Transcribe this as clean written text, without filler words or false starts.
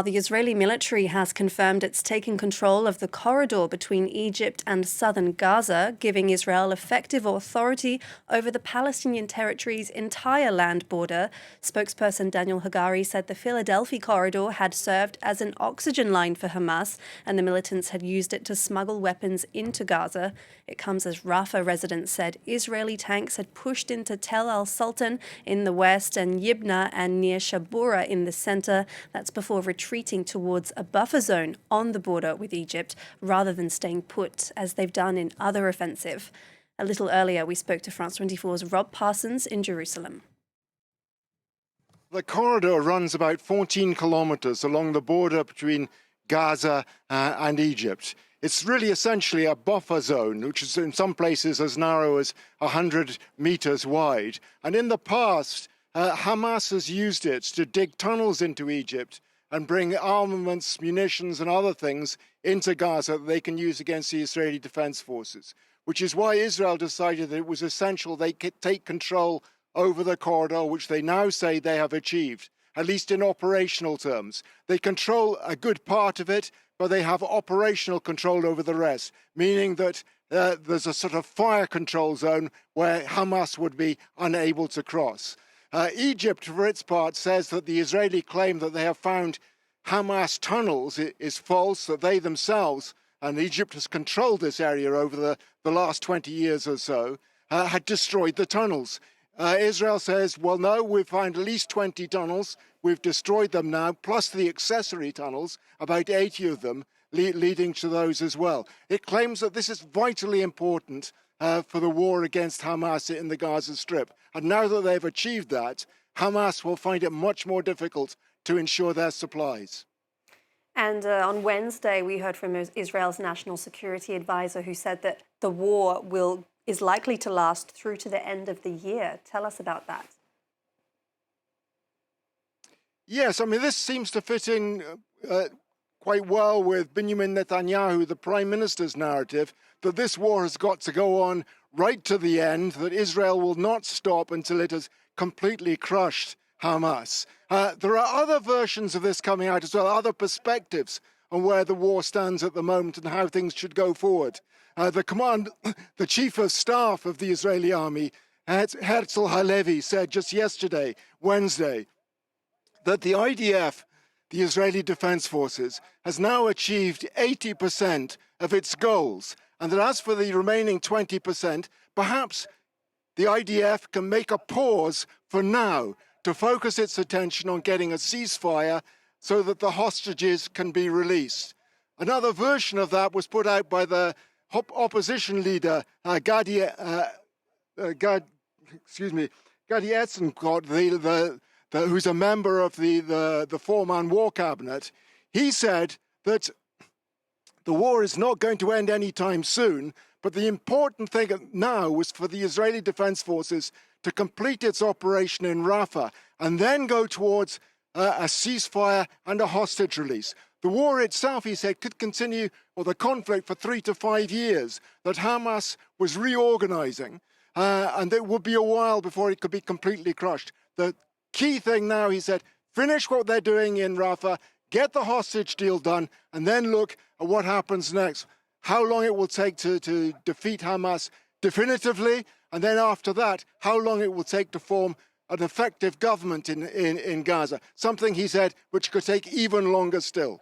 The Israeli military has confirmed it's taken control of the corridor between Egypt and southern Gaza, giving Israel effective authority over the Palestinian territory's entire land border. Spokesperson Daniel Hagari said the Philadelphia corridor had served as an oxygen line for Hamas, and the militants had used it to smuggle weapons into Gaza. It comes as Rafah residents said Israeli tanks had pushed into Tel al-Sultan in the west and Yibna and near Shabura in the center. That's before retreating towards a buffer zone on the border with Egypt rather than staying put, as they've done in other offensive. A little earlier, we spoke to France 24's Rob Parsons in Jerusalem. The corridor runs about 14 kilometers along the border between Gaza and Egypt. It's really essentially a buffer zone, which is in some places as narrow as 100 meters wide. And in the past, Hamas has used it to dig tunnels into Egypt and bring armaments, munitions and other things into Gaza that they can use against the Israeli Defense Forces, which is why Israel decided that it was essential they could take control over the corridor, which they now say they have achieved, at least in operational terms. They control a good part of it, but they have operational control over the rest, meaning that there's a sort of fire control zone where Hamas would be unable to cross. Egypt, for its part, says that the Israeli claim that they have found Hamas tunnels is false, that they themselves, and Egypt has controlled this area over the last 20 years or so, had destroyed the tunnels. Israel says, well, no, we've found at least 20 tunnels. We've destroyed them now, plus the accessory tunnels, about 80 of them, leading to those as well. It claims that this is vitally important for the war against Hamas in the Gaza Strip. And now that they've achieved that, Hamas will find it much more difficult to ensure their supplies. And on Wednesday, we heard from Israel's national security advisor, who said that the war is likely to last through to the end of the year. Tell us about that. Yes, I mean, this seems to fit in quite well with Benjamin Netanyahu, the Prime Minister's narrative, that this war has got to go on right to the end, that Israel will not stop until it has completely crushed Hamas. There are other versions of this coming out as well, other perspectives on where the war stands at the moment and how things should go forward. The chief of staff of the Israeli army, Herzl Halevi, said just yesterday, Wednesday, that the IDF, the Israeli Defense Forces, has now achieved 80% of its goals, and that as for the remaining 20%, perhaps the IDF can make a pause for now to focus its attention on getting a ceasefire so that the hostages can be released. Another version of that was put out by the opposition leader, Gadi Eisenkot, who's a member of the four-man war cabinet. He said that the war is not going to end anytime soon, but the important thing now was for the Israeli Defense Forces to complete its operation in Rafah and then go towards a ceasefire and a hostage release. The war itself, he said, could continue, or the conflict, for 3 to 5 years, that Hamas was reorganizing, and it would be a while before it could be completely crushed. The key thing now, he said, finish what they're doing in Rafah, get the hostage deal done, and then look at what happens next. How long it will take to defeat Hamas definitively, and then after that, how long it will take to form an effective government in Gaza. Something, he said, which could take even longer still.